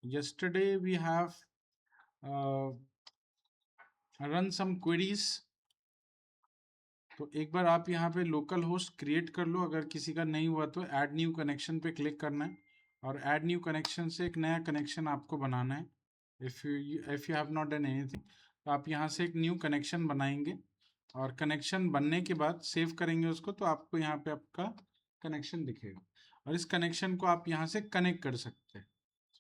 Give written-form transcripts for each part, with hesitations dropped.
yesterday we have run some queries. तो एक बार आप यहाँ पे लोकल होस्ट क्रिएट कर लो, अगर किसी का नहीं हुआ तो ऐड न्यू कनेक्शन पे क्लिक करना है और ऐड न्यू कनेक्शन से एक नया कनेक्शन आपको बनाना है। If you have not done anything तो आप यहाँ से एक न्यू कनेक्शन बनाएंगे और कनेक्शन बनने के बाद सेव करेंगे उसको, तो आपको यहाँ पे आपका कनेक्शन दिखेगा और इस कनेक्शन को आप यहाँ से कनेक्ट कर सकते हैं।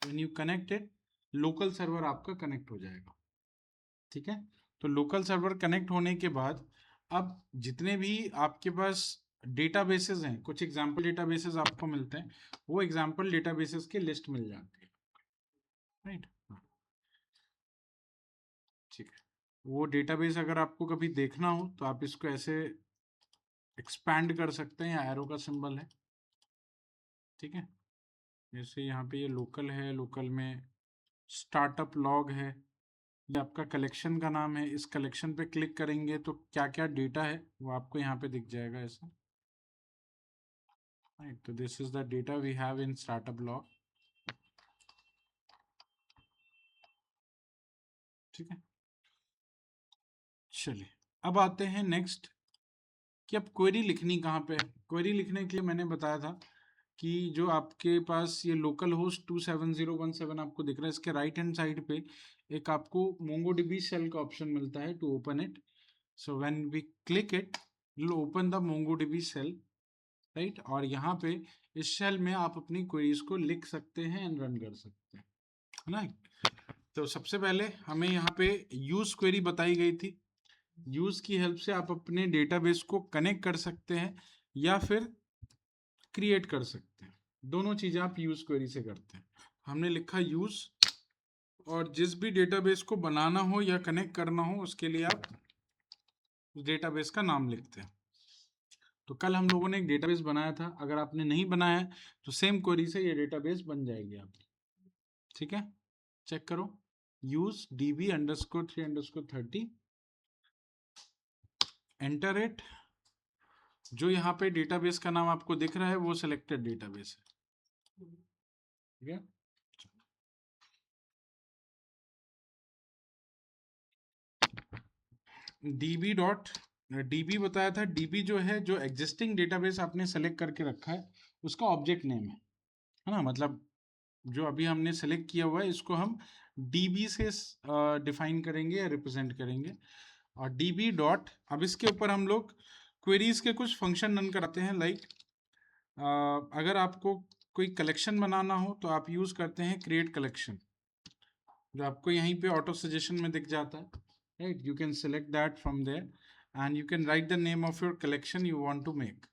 When you connected, local server आपका कनेक्ट हो जाएगा। ठीक है, तो लोकल सर्वर कनेक्ट होने के बाद अब जितने भी आपके पास डेटाबेसेस हैं, कुछ एग्जांपल डेटाबेसेस आपको मिलते हैं, वो एग्जांपल डेटाबेसेस की लिस्ट मिल जाती है। राइट, ठीक है। वो डेटाबेस अगर आपको कभी देखना हो तो आप इसको ऐसे एक्सपैंड कर सकते हैं, या एरो का सिंबल है। ठीक है, जैसे यहाँ पे ये लोकल है, लोकल में स्टार्टअप लॉग है, ये आपका कलेक्शन का नाम है। इस कलेक्शन पे क्लिक करेंगे तो क्या क्या डेटा है वो आपको यहाँ पे दिख जाएगा ऐसा। Right, so this is the data we have in startup log. ठीक है, चलिए अब आते हैं नेक्स्ट कि अब क्वेरी लिखनी कहाँ पे है। क्वेरी लिखने के लिए मैंने बताया था कि जो आपके पास ये लोकल होस्ट 27017 आपको दिख रहा है, इसके राइट हैंड साइड पे एक आपको MongoDB शेल का ऑप्शन मिलता है to open it. So when we click it, you open the MongoDB shell, right. और यहाँ पे इस शेल में आप अपनी क्वेरीज को लिख सकते हैं एंड रन कर सकते हैं, है ना। तो सबसे पहले हमें यहाँ पे यूज क्वेरी बताई गई थी। यूज की हेल्प से आप अपने डेटाबेस को कनेक्ट कर सकते हैं या फिर क्रिएट कर सकते हैं। दोनों चीजें आप यूज क्वेरी से करते हैं। हमने लिखा यूज, और जिस भी डेटाबेस को बनाना हो या कनेक्ट करना हो उसके लिए आप उस डेटाबेस का नाम लिखते हैं। तो कल हम लोगों ने एक डेटाबेस बनाया था, अगर आपने नहीं बनाया है तो सेम क्वेरी से ये डेटाबेस बन जाएगी आपकी। ठीक है, चेक करो, यूज db_3_30, एंटर इट। जो यहाँ पे डेटाबेस का नाम आपको दिख रहा है वो सिलेक्टेड डेटाबेस है। ठीक है, db बताया था। db जो है, जो एग्जिस्टिंग डेटाबेस आपने सेलेक्ट करके रखा है उसका ऑब्जेक्ट नेम है ना। मतलब जो अभी हमने सेलेक्ट किया हुआ है इसको हम db से डिफाइन करेंगे या रिप्रेजेंट करेंगे। और db डॉट, अब इसके ऊपर हम लोग क्वेरीज के कुछ फंक्शन रन कराते हैं। लाइक अगर आपको कोई कलेक्शन बनाना हो तो आप यूज करते हैं क्रिएट कलेक्शन, जो आपको यहीं पे ऑटो सजेशन में दिख जाता है। Right, you can select that from there and you can write the name of your collection you want to make.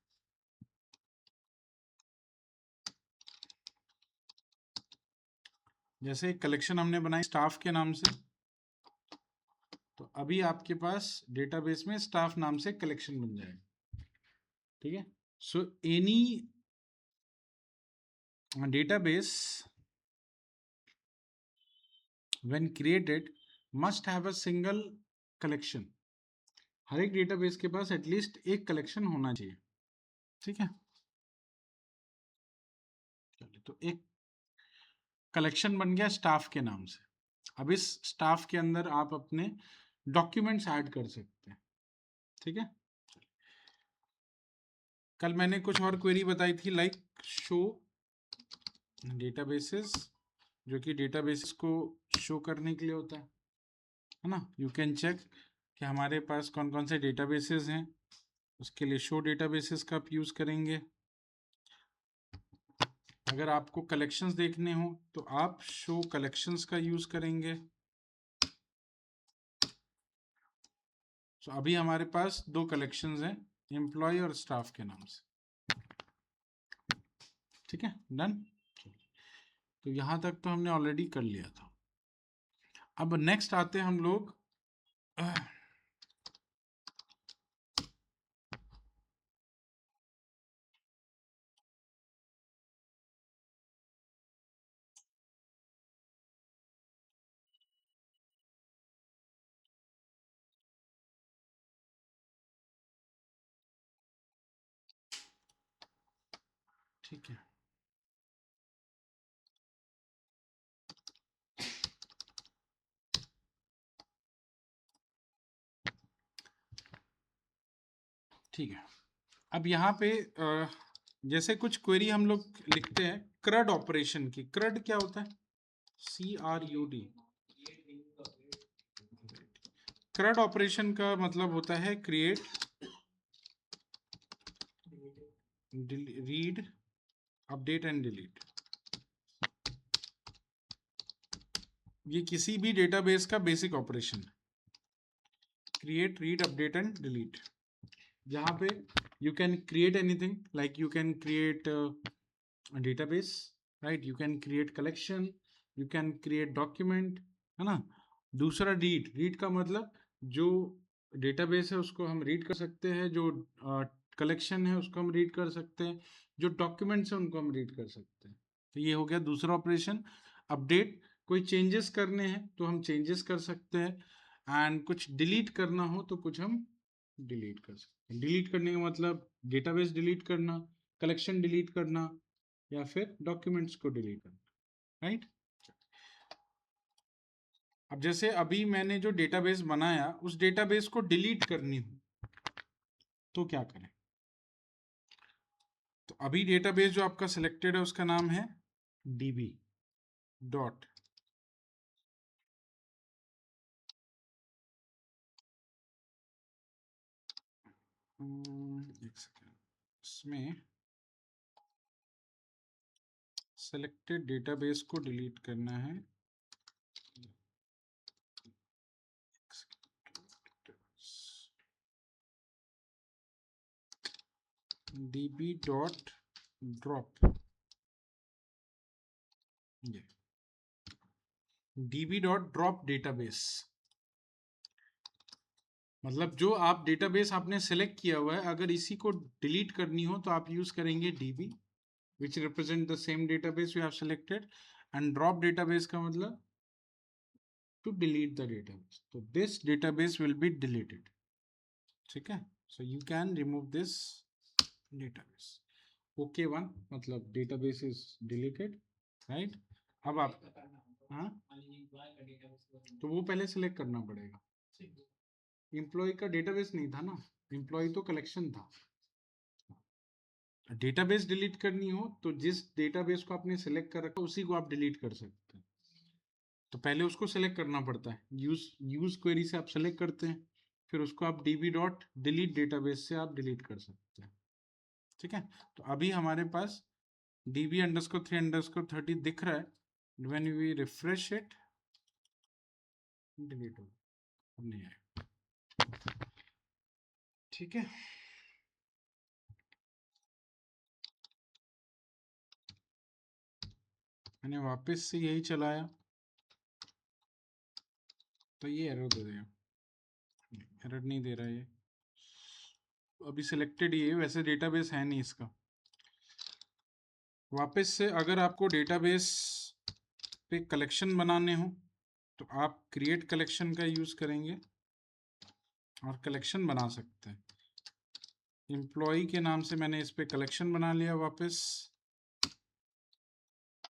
जैसे एक कलेक्शन हमने बनाई स्टाफ के नाम से, तो अभी आपके पास डेटाबेस में स्टाफ नाम से कलेक्शन बन जाएगा। ठीक है, so any database when created must have a single collection। हर एक डेटाबेस के पास एटलीस्ट एक कलेक्शन होना चाहिए। ठीक है, चलिए, तो एक कलेक्शन बन गया स्टाफ के नाम से। अब इस स्टाफ के अंदर आप अपने डॉक्यूमेंट्स ऐड कर सकते हैं। ठीक है, कल मैंने कुछ और क्वेरी बताई थी, लाइक शो डेटाबेसेस, जो कि डेटाबेसेस को शो करने के लिए होता है ना। यू कैन चेक कि हमारे पास कौन कौन से डेटाबेसेस हैं, उसके लिए शो डेटाबेसेस का आप यूज करेंगे। अगर आपको कलेक्शंस देखने हो तो आप शो कलेक्शंस का यूज करेंगे। तो अभी हमारे पास दो कलेक्शंस हैं, एम्प्लॉय और स्टाफ के नाम से। ठीक है, डन। तो यहां तक तो हमने ऑलरेडी कर लिया था। अब नेक्स्ट आते हैं हम लोग ठीक है, ठीक है। अब यहाँ पे जैसे कुछ क्वेरी हम लोग लिखते हैं CRUD ऑपरेशन की। CRUD क्या होता है? CRUD। CRUD ऑपरेशन का मतलब होता है create, read, update and delete. ये किसी भी डेटाबेस का बेसिक ऑपरेशन है, create, read, update and delete. जहाँ पे you can create anything, like you can create a database, right? You can create collection, you can create document, है ना। दूसरा रीड का मतलब जो डेटाबेस है उसको हम रीड कर सकते हैं, जो कलेक्शन है उसको हम रीड कर सकते हैं, जो डॉक्यूमेंट्स है उनको हम रीड कर सकते हैं। तो ये हो गया दूसरा ऑपरेशन। अपडेट, कोई चेंजेस करने हैं तो हम चेंजेस कर सकते हैं, एंड कुछ डिलीट करना हो तो कुछ हम डिलीट कर सकते हैं। डिलीट करने का मतलब डेटाबेस डिलीट करना, कलेक्शन डिलीट करना, या फिर डॉक्यूमेंट्स को डिलीट करना, राइट। अब जैसे अभी मैंने जो डेटाबेस बनाया उस डेटाबेस को डिलीट करनी हो तो क्या करें? तो अभी डेटाबेस जो आपका सिलेक्टेड है उसका नाम है db डॉट एक सेकेंड, इसमें सेलेक्टेड डेटाबेस को डिलीट करना है। db डॉट ड्रॉप, ये db डॉट ड्रॉप डेटाबेस, मतलब जो आप डेटाबेस आपने सेलेक्ट किया हुआ है अगर इसी को डिलीट करनी हो तो आप यूज करेंगे db which represent the same database you have selected, and drop database का मतलब to delete the database, so this database will be deleted, ठीक है। so you can remove this database। OK1 मतलब database is deleted, right। अब आप, हाँ, तो वो पहले सेलेक्ट करना पड़ेगा। एम्प्लॉय का डेटाबेस नहीं था ना, एम्प्लॉय तो कलेक्शन था। डेटाबेस डिलीट करनी हो तो जिस डेटाबेस को आपने सेलेक्ट कर रखा उसी को आप डिलीट कर सकते हैं। तो पहले उसको सेलेक्ट करना पड़ता है, यूज क्वेरी से आप सेलेक्ट करते हैं, फिर उसको आप db डॉट डिलीट डेटाबेस से आप डिलीट कर सकते हैं, ठीक है। तो अभी हमारे पास db अंडरस्कोर 3 अंडरस्कोर 30 दिख रहा है। When we refresh it, delete हो, अब नहीं आया, ठीक है। मैंने वापस से यही चलाया तो ये एरर दे देगा, एरर नहीं दे रहा है ये, अभी सिलेक्टेड ही है, वैसे डेटाबेस है नहीं इसका। वापस से अगर आपको डेटाबेस पे कलेक्शन बनाने हो तो आप क्रिएट कलेक्शन का यूज करेंगे और कलेक्शन बना सकते हैं। एम्प्लॉय के नाम से मैंने इस पे कलेक्शन बना लिया वापस,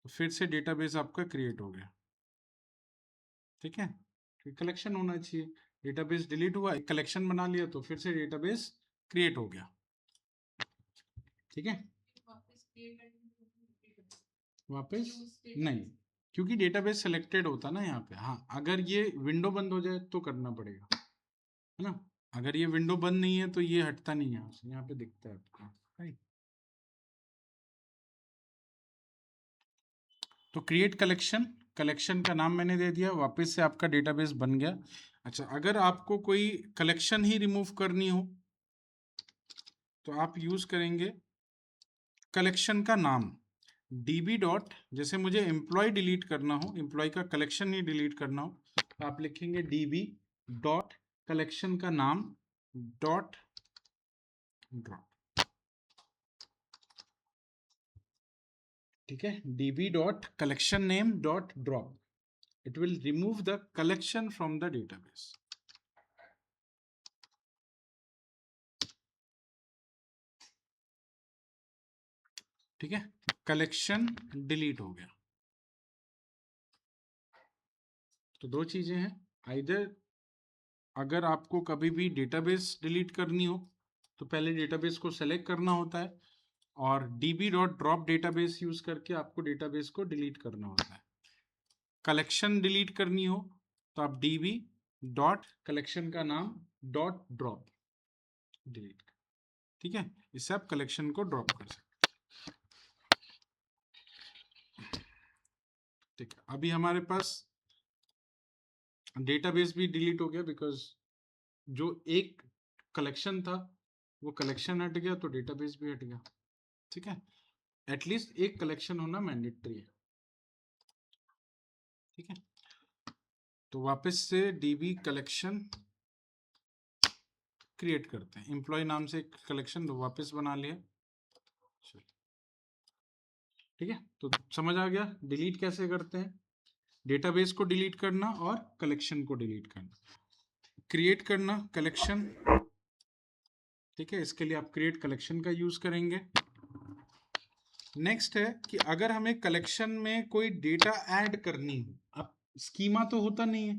तो फिर से डेटाबेस आपका क्रिएट हो गया, ठीक है। कलेक्शन होना चाहिए, डेटाबेस डिलीट हुआ, एक कलेक्शन बना लिया तो फिर से डेटाबेस क्रिएट हो गया, ठीक है। वापस नहीं, क्योंकि डेटाबेस सिलेक्टेड होता ना यहाँ पे। हाँ, अगर ये विंडो बंद हो जाए तो करना पड़ेगा, है ना। अगर ये विंडो बंद नहीं है तो ये हटता नहीं है, यहाँ पे दिखता है आपको, राइट। तो क्रिएट कलेक्शन, कलेक्शन का नाम मैंने दे दिया, वापस से आपका डेटाबेस बन गया। अच्छा, अगर आपको कोई कलेक्शन ही रिमूव करनी हो तो आप यूज करेंगे कलेक्शन का नाम db डॉट, जैसे मुझे एम्प्लॉय डिलीट करना हो, एम्प्लॉय का कलेक्शन ही डिलीट करना हो तो आप लिखेंगे db डॉट कलेक्शन का नाम डॉट ड्रॉप, ठीक है। db dot collection name dot drop, it will remove the collection from the database, ठीक है। कलेक्शन डिलीट हो गया। तो दो चीजें हैं, आइदर अगर आपको कभी भी डेटाबेस डिलीट करनी हो तो पहले डेटाबेस को सेलेक्ट करना होता है और db.drop डेटाबेस यूज करके आपको डेटाबेस को डिलीट करना होता है। कलेक्शन डिलीट करनी हो तो आप db डॉट कलेक्शन का नाम डॉट ड्रॉप डिलीट, ठीक है, इससे आप कलेक्शन को ड्रॉप कर सकते हैं। ठीक है, अभी हमारे पास डेटाबेस भी डिलीट हो गया बिकॉज जो एक कलेक्शन था वो कलेक्शन हट गया तो डेटाबेस भी हट गया। ठीक है, एटलीस्ट एक कलेक्शन होना मैंडेटरी है। ठीक है, तो वापस से db कलेक्शन क्रिएट करते हैं। एम्प्लॉय नाम से एक कलेक्शन तो वापस बना लिया। ठीक है, तो समझ आ गया डिलीट कैसे करते हैं, डेटाबेस को डिलीट करना और कलेक्शन को डिलीट करना, क्रिएट करना कलेक्शन। ठीक है, इसके लिए आप क्रिएट कलेक्शन का यूज करेंगे। नेक्स्ट है कि अगर हमें कलेक्शन में कोई डेटा ऐड करनी हो, अब स्कीमा तो होता नहीं है,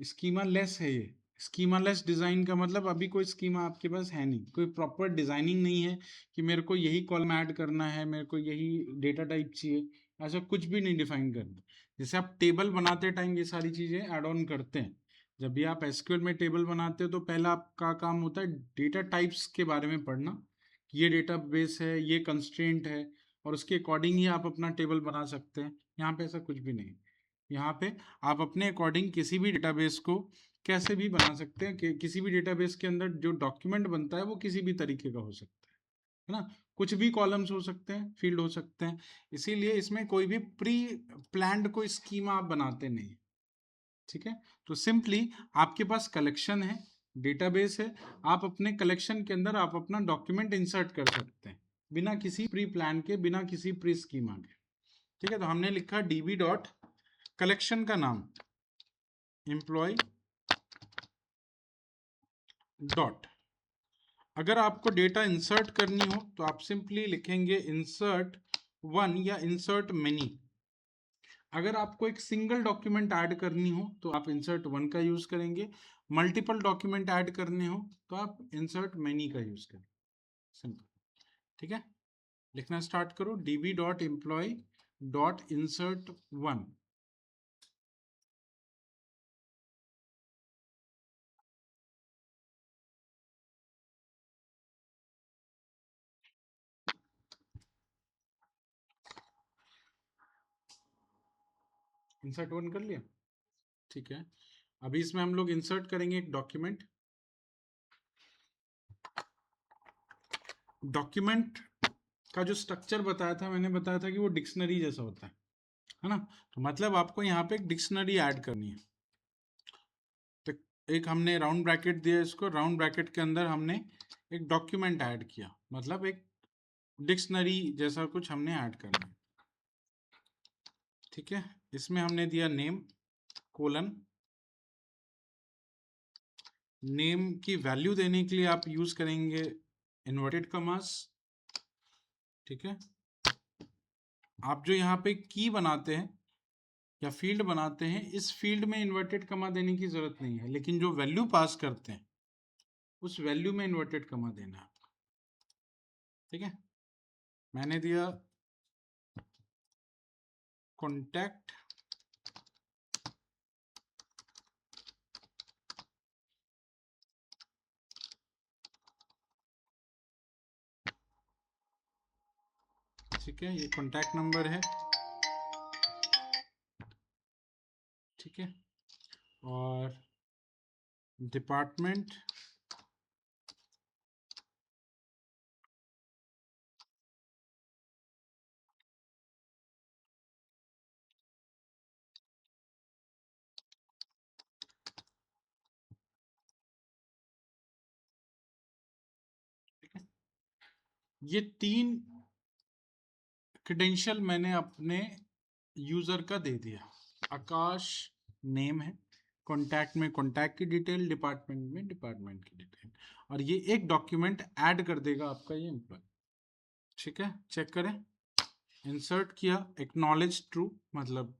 स्कीमा लेस है ये। स्कीमा लेस डिजाइन का मतलब अभी कोई स्कीमा आपके पास है नहीं, कोई प्रॉपर डिजाइनिंग नहीं है कि मेरे को यही कॉलम ऐड करना है, मेरे को यही डेटा टाइप चाहिए, ऐसा कुछ भी नहीं डिफाइन करना। जैसे आप टेबल बनाते टाइम ये सारी चीजें ऐड ऑन करते हैं, जब भी आप एसक्यूएल में टेबल बनाते हो तो पहला आपका काम होता है डेटा टाइप्स के बारे में पढ़ना, ये डेटा बेस है, ये कंस्ट्रेंट है, और उसके अकॉर्डिंग ही आप अपना टेबल बना सकते हैं। यहाँ पे ऐसा कुछ भी नहीं, यहाँ पे आप अपने अकॉर्डिंग किसी भी डेटाबेस को कैसे भी बना सकते हैं कि किसी भी डेटाबेस के अंदर जो डॉक्यूमेंट बनता है वो किसी भी तरीके का हो सकता है ना, कुछ भी कॉलम्स हो सकते हैं, फील्ड हो सकते हैं, इसीलिए इसमें कोई भी प्री प्लान्ड कोई स्कीमा आप बनाते नहीं। ठीक है, तो सिंपली आपके पास कलेक्शन है, डेटाबेस है, आप अपने कलेक्शन के अंदर आप अपना डॉक्यूमेंट इंसर्ट कर सकते हैं बिना किसी प्री प्लान के, बिना किसी प्री स्कीमा के। ठीक है, तो हमने लिखा db डॉट कलेक्शन का नाम एम्प्लॉय डॉट, अगर आपको डेटा इंसर्ट करनी हो तो आप सिंपली लिखेंगे इंसर्ट वन या इंसर्ट मेनी। अगर आपको एक सिंगल डॉक्यूमेंट ऐड करनी हो तो आप इंसर्ट वन का यूज करेंगे, मल्टीपल डॉक्यूमेंट ऐड करने हो तो आप इंसर्ट मेनी का यूज करें, सिंपल। ठीक है, लिखना स्टार्ट करो db dot employ dot insert one. Insert one कर लिया। ठीक है, अभी इसमें हम लोग इंसर्ट करेंगे एक डॉक्यूमेंट। डॉक्यूमेंट का जो स्ट्रक्चर बताया था, मैंने बताया था कि वो डिक्शनरी जैसा होता है ना, तो मतलब आपको यहाँ पे एक डिक्शनरी ऐड करनी है। तो एक हमने राउंड ब्रैकेट दिया, इसको राउंड ब्रैकेट के अंदर हमने एक डॉक्यूमेंट ऐड किया, मतलब एक डिक्शनरी जैसा कुछ हमने ऐड करना है। ठीक है, इसमें हमने दिया नेम कोलन, नेम की वैल्यू देने के लिए आप यूज करेंगे इन्वर्टेड कमास। ठीक है, आप जो यहाँ पे की बनाते हैं या फील्ड बनाते हैं, इस फील्ड में इन्वर्टेड कमा देने की जरूरत नहीं है, लेकिन जो वैल्यू पास करते हैं उस वैल्यू में इन्वर्टेड कमा देना है। ठीक है, मैंने दिया कॉन्टैक्ट ठीक है, ये कॉन्टैक्ट नंबर है। ठीक है, और डिपार्टमेंट ये 3 क्रेडेंशियल मैंने अपने यूजर का दे दिया। आकाश नेम है, कॉन्टैक्ट में कॉन्टैक्ट की डिटेल, डिपार्टमेंट में डिपार्टमेंट की डिटेल, और ये एक डॉक्यूमेंट ऐड कर देगा आपका ये एम्प्लॉय। ठीक है, चेक करें, इंसर्ट किया, एक्नॉलेज ट्रू, मतलब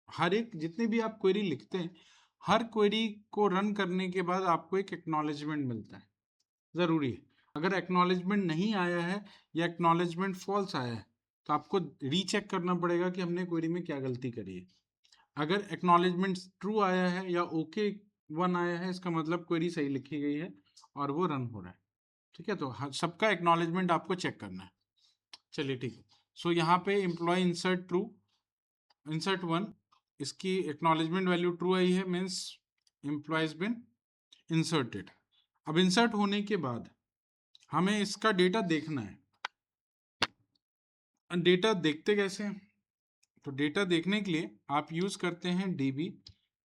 हर एक जितने भी आप क्वेरी लिखते हैं, हर क्वेरी को रन करने के बाद आपको एक एक्नॉलेजमेंट मिलता है, ज़रूरी है। अगर एक्नॉलेजमेंट नहीं आया है या एक्नॉलेजमेंट फॉल्स आया है तो आपको रीचेक करना पड़ेगा कि हमने क्वेरी में क्या गलती करी है। अगर एक्नॉलेजमेंट ट्रू आया है या ओके वन आया है, इसका मतलब क्वेरी सही लिखी गई है और वो रन हो रहा है। ठीक है, तो सबका एक्नॉलेजमेंट आपको चेक करना है। चलिए ठीक है। सो यहाँ पे employ insert true, insert one, इसकी एक्नॉलेजमेंट वैल्यू ट्रू आई है, मीन्स एम्प्लॉय बिन इंसर्टेड। अब इंसर्ट होने के बाद हमें इसका डेटा देखना है। डेटा देखते कैसे हैं? तो डेटा देखने के लिए आप यूज करते हैं db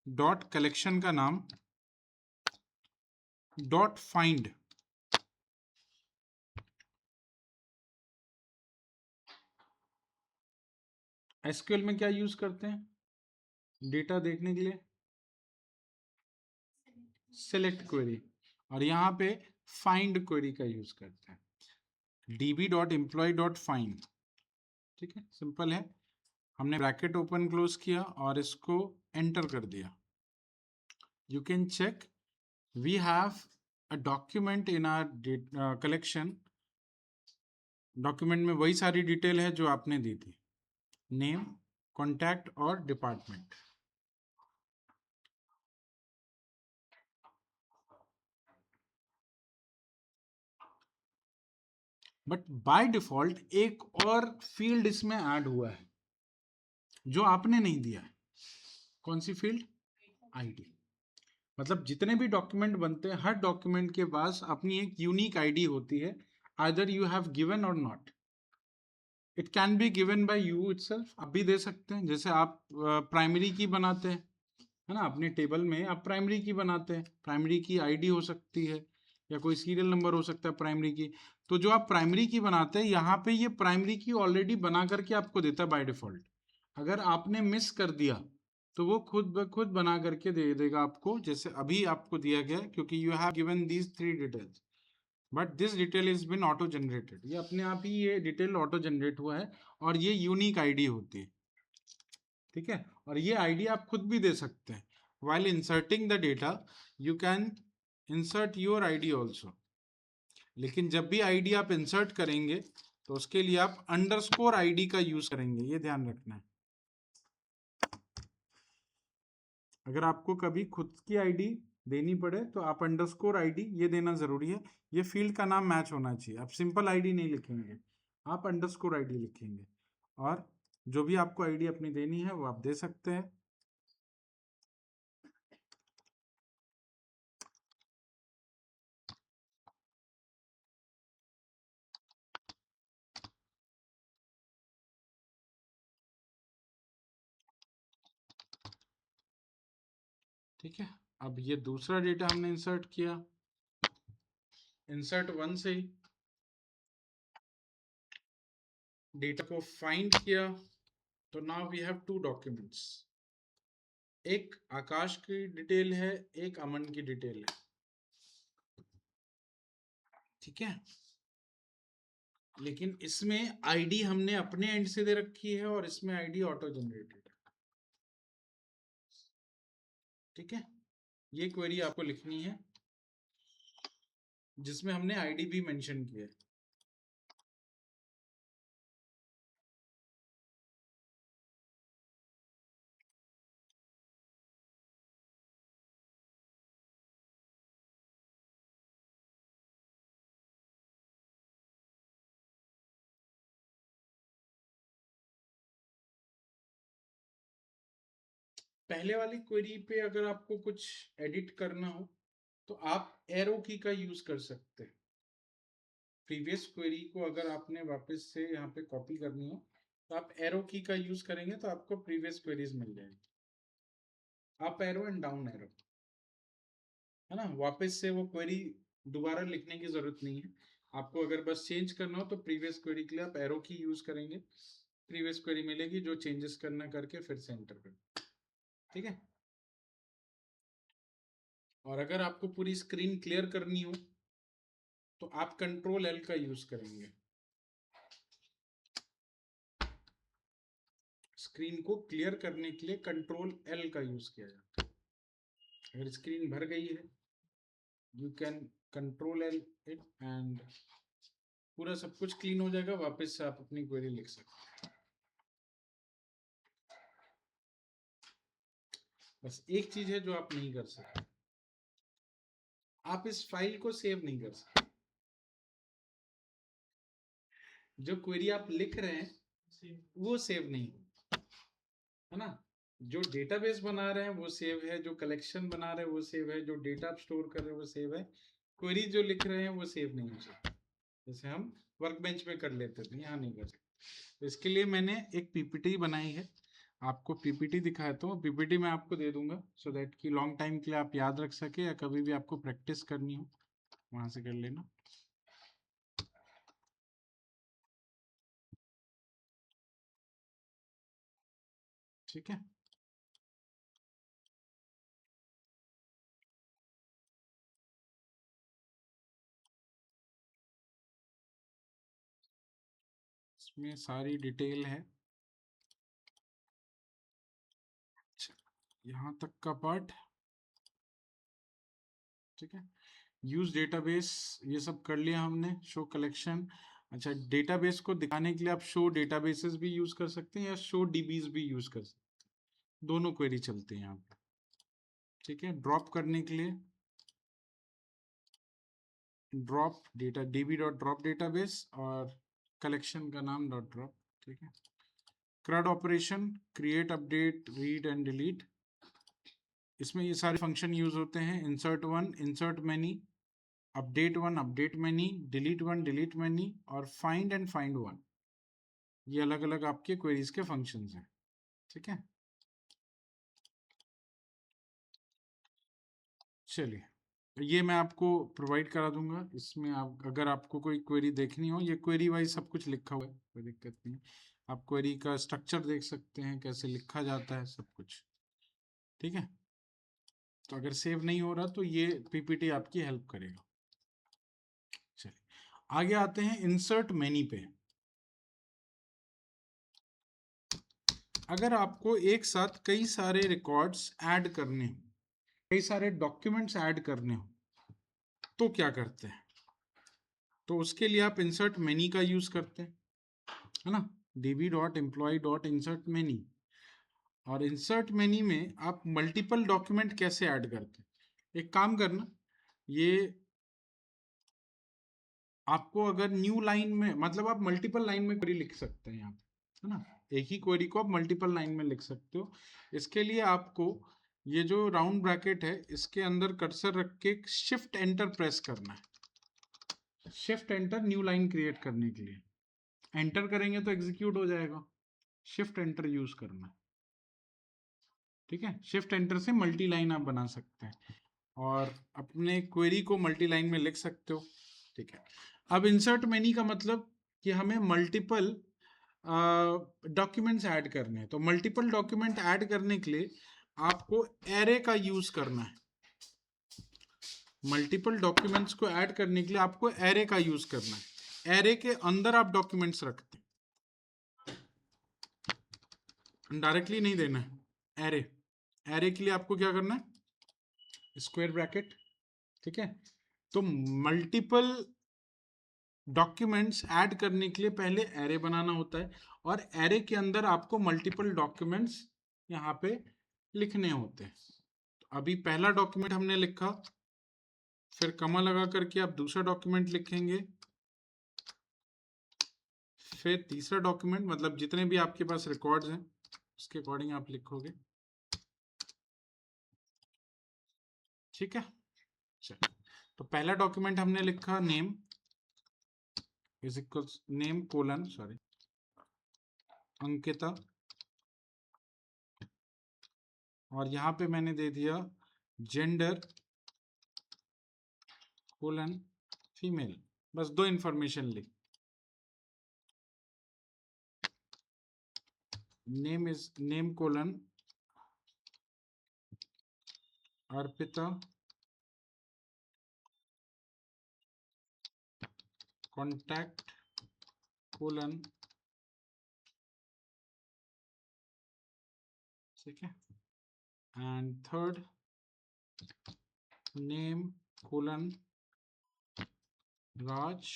डॉट कलेक्शन का नाम डॉट फाइंड। एसक्यूएल में क्या यूज करते हैं डेटा देखने के लिए? Select query. और यहाँ पे फाइंड क्वेरी का यूज करते हैं db dot employ dot find. ठीक है, सिंपल है। हमने ब्रैकेट ओपन क्लोज किया और इसको एंटर कर दिया। You can check we have a document in our collection. Document में वही सारी डिटेल है जो आपने दी थी, नेम, कॉन्टैक्ट और डिपार्टमेंट। बट बाय डिफॉल्ट एक और फील्ड इसमें ऐड हुआ है जो आपने नहीं दिया है। कौन सी फील्ड? आईडी। मतलब जितने भी डॉक्यूमेंट बनते हैं हर डॉक्यूमेंट के पास अपनी एक यूनिक आईडी होती है, आइदर यू हैव गिवन और not. It can be given by you itself, आप भी दे सकते हैं। जैसे आप प्राइमरी की बनाते हैं, है ना, अपने टेबल में आप प्राइमरी की बनाते हैं, प्राइमरी की आईडी हो सकती है या कोई सीरियल नंबर हो सकता है प्राइमरी की। तो जो आप प्राइमरी की बनाते हैं यहाँ पे ये प्राइमरी की ऑलरेडी बना करके आपको देता है बाय डिफॉल्ट। अगर आपने मिस कर दिया तो वो खुद ब खुद बना करके दे देगा आपको, जैसे अभी आपको दिया गया, क्योंकि you have given these 3 details but this detail is been auto generated. ये अपने आप ही ये डिटेल ऑटो जनरेट हुआ है और ये यूनिक आईडी होती है। ठीक है, और ये आईडी आप खुद भी दे सकते हैं। while inserting the data you can insert your id also। लेकिन जब भी आईडी आप इंसर्ट करेंगे तो उसके लिए आप अंडरस्कोर आईडी का यूज करेंगे, ये ध्यान रखना है। अगर आपको कभी खुद की आईडी देनी पड़े तो आप अंडरस्कोर आईडी ये देना जरूरी है। ये फील्ड का नाम मैच होना चाहिए। आप सिंपल आईडी नहीं लिखेंगे, आप अंडरस्कोर आईडी लिखेंगे। और जो भी आपको आईडी अपनी देनी है वो आप दे सकते हैं। ठीक है, अब ये दूसरा डेटा हमने इंसर्ट किया, इंसर्ट वन से ही डेटा को फाइंड किया। तो नाउ वी हैव 2 डॉक्यूमेंट्स, एक आकाश की डिटेल है, एक अमन की डिटेल है। ठीक है, लेकिन इसमें आईडी हमने अपने एंड से दे रखी है और इसमें आईडी ऑटो जनरेटेड है। ठीक है, ये क्वेरी आपको लिखनी है जिसमें हमने आईडी भी मेंशन किया है। पहले वाली क्वेरी पे अगर आपको कुछ एडिट करना हो तो आप एरो की का यूज कर सकते हैं। प्रीवियस क्वेरी को अगर आपने वापस से यहाँ पे कॉपी करनी हो तो आप एरो की का यूज करेंगे तो आपको प्रीवियस क्वेरीज मिल जाएगी। Up arrow and down arrow, है ना। वापस से वो क्वेरी दोबारा लिखने की जरूरत नहीं है आपको। अगर बस चेंज करना हो तो प्रीवियस क्वेरी के लिए आप एरो की यूज करेंगे, प्रीवियस क्वेरी मिलेगी, जो चेंजेस करना करके फिर से एंटर कर। ठीक है, और अगर आपको पूरी स्क्रीन क्लियर करनी हो तो आप कंट्रोल एल का यूज करेंगे। स्क्रीन को क्लियर करने के लिए कंट्रोल एल का यूज किया जाता है। अगर स्क्रीन भर गई है you can control it and पूरा सब कुछ क्लीन हो जाएगा, वापस से आप अपनी क्वेरी लिख सकते हैं। बस एक चीज है जो आप नहीं कर सकते, आप इस फाइल को सेव नहीं कर सकते। जो क्वेरी आप लिख रहे हैं वो सेव नहीं है ना। जो डेटाबेस बना रहे हैं वो सेव है, जो कलेक्शन बना रहे हैं वो सेव है, जो डेटा आप स्टोर कर रहे हैं वो सेव है। क्वेरी जो लिख रहे हैं वो सेव नहीं हो सकता, जैसे हम वर्कबेंच में कर लेते थे, यहाँ नहीं कर सकते। तो इसके लिए मैंने एक पीपीटी बनाई है, आपको पीपीटी दिखाता हूँ। पीपीटी मैं आपको दे दूंगा सो दैट कि लॉन्ग टाइम के लिए आप याद रख सके, या कभी भी आपको प्रैक्टिस करनी हो वहां से कर लेना। ठीक है, इसमें सारी डिटेल है। अच्छा, यहाँ तक का पार्ट ठीक है। यूज डेटाबेस ये सब कर लिया हमने। शो कलेक्शन, अच्छा डेटाबेस को दिखाने के लिए आप शो डेटाबेसेस भी यूज कर सकते हैं या शो डीबीज भी यूज कर सकते हैं, दोनों क्वेरी चलते हैं यहाँ पे। ठीक है, ड्रॉप करने के लिए drop data dB dot drop database और कलेक्शन का नाम डॉट ड्रॉप। ठीक है, CRUD operation, create update read and delete, इसमें ये सारे फंक्शन यूज होते हैं। Insert one, insert many, update one, update many, delete one, delete many, और फाइंड एंड फाइंड वन, ये अलग अलग आपके क्वेरीज के फंक्शंस हैं। ठीक है, चलिए ये मैं आपको प्रोवाइड करा दूंगा। इसमें आप अगर आपको कोई क्वेरी देखनी हो, ये क्वेरी वाइज सब कुछ लिखा हुआ है, कोई दिक्कत नहीं। आप क्वेरी का स्ट्रक्चर देख सकते हैं, कैसे लिखा जाता है सब कुछ। ठीक है, तो अगर सेव नहीं हो रहा तो ये पीपीटी आपकी हेल्प करेगा। चलिए आगे आते हैं इंसर्ट मेनी पे। अगर आपको एक साथ कई सारे रिकॉर्ड्स ऐड करने हो, कई सारे डॉक्यूमेंट्स ऐड करने हो, तो क्या करते हैं? तो उसके लिए आप इंसर्ट मेनी का यूज करते हैं, है ना। db dot employ dot insert many, और इंसर्ट मेनी में आप मल्टीपल डॉक्यूमेंट कैसे ऐड करते हैं? एक काम करना, ये आपको अगर न्यू लाइन में, मतलब आप मल्टीपल लाइन में क्वेरी लिख सकते हैं यहाँ पे, है ना। एक ही क्वेरी को आप मल्टीपल लाइन में लिख सकते हो। इसके लिए आपको ये जो राउंड ब्रैकेट है इसके अंदर कर्सर रख के शिफ्ट एंटर प्रेस करना है। Shift enter new line create करने के लिए, एंटर करेंगे तो एग्जीक्यूट हो जाएगा, शिफ्ट एंटर यूज करना है। ठीक है, शिफ्ट एंटर से मल्टी लाइन आप बना सकते हैं और अपने क्वेरी को मल्टी लाइन में लिख सकते हो। ठीक है, अब इंसर्ट मेनी का मतलब कि हमें मल्टीपल डॉक्यूमेंट्स ऐड करने हैं। तो मल्टीपल डॉक्यूमेंट ऐड करने के लिए आपको एरे का यूज करना है। मल्टीपल डॉक्यूमेंट्स को ऐड करने के लिए आपको एरे का यूज करना है। एरे के अंदर आप डॉक्यूमेंट्स रखते हैं, डायरेक्टली नहीं देना है। एरे, एरे के लिए आपको क्या करना है? Square bracket. ठीक है, तो मल्टीपल डॉक्यूमेंट्स ऐड करने के लिए पहले एरे बनाना होता है, और एरे के अंदर आपको मल्टीपल डॉक्यूमेंट्स यहाँ पे लिखने होते हैं। तो अभी पहला डॉक्यूमेंट हमने लिखा, फिर कमा लगा करके आप दूसरा डॉक्यूमेंट लिखेंगे, फिर तीसरा डॉक्यूमेंट, मतलब जितने भी आपके पास रिकॉर्ड्स हैं उसके अकॉर्डिंग आप लिखोगे। ठीक है, चलो तो पहला डॉक्यूमेंट हमने लिखा name is equal name colon sorry Ankita, और यहाँ पे मैंने दे दिया जेंडर कोलन फीमेल, बस दो इंफॉर्मेशन लिख। Name is name colon Arpita, contact colon, ठीक है, and third name colon Raj,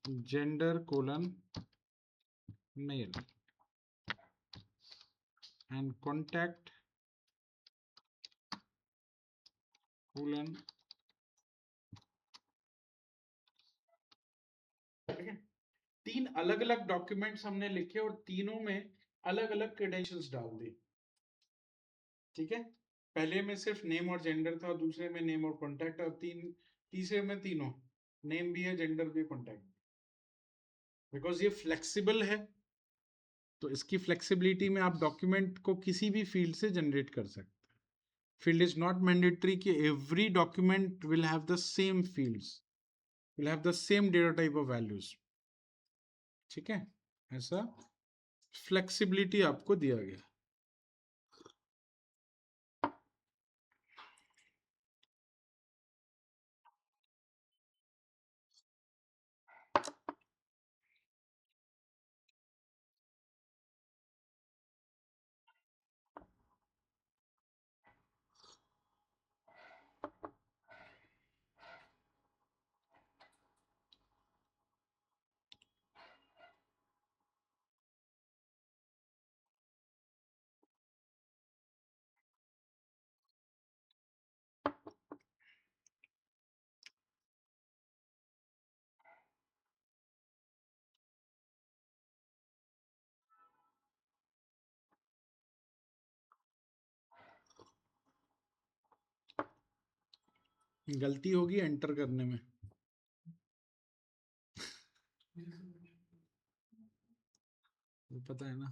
gender colon male, and contact colon. ठीक है, 3 अलग अलग डॉक्यूमेंट्स हमने लिखे और तीनों में अलग अलग क्रेडेंशियल्स डाल दी। ठीक है, पहले में सिर्फ नेम और जेंडर था, दूसरे में नेम और कॉन्टैक्ट, और तीसरे में तीनों नेम भी है, जेंडर भी, कॉन्टैक्ट। बिकॉज ये फ्लेक्सिबल है, तो इसकी फ्लेक्सिबिलिटी में आप डॉक्यूमेंट को किसी भी फील्ड से जनरेट कर सकते हैं। फील्ड इज नॉट मैंडेटरी कि every document will have the same fields, will have the same data type of values. ठीक है, ऐसा फ्लेक्सिबिलिटी आपको दिया गया। गलती होगी एंटर करने में, वो पता है ना।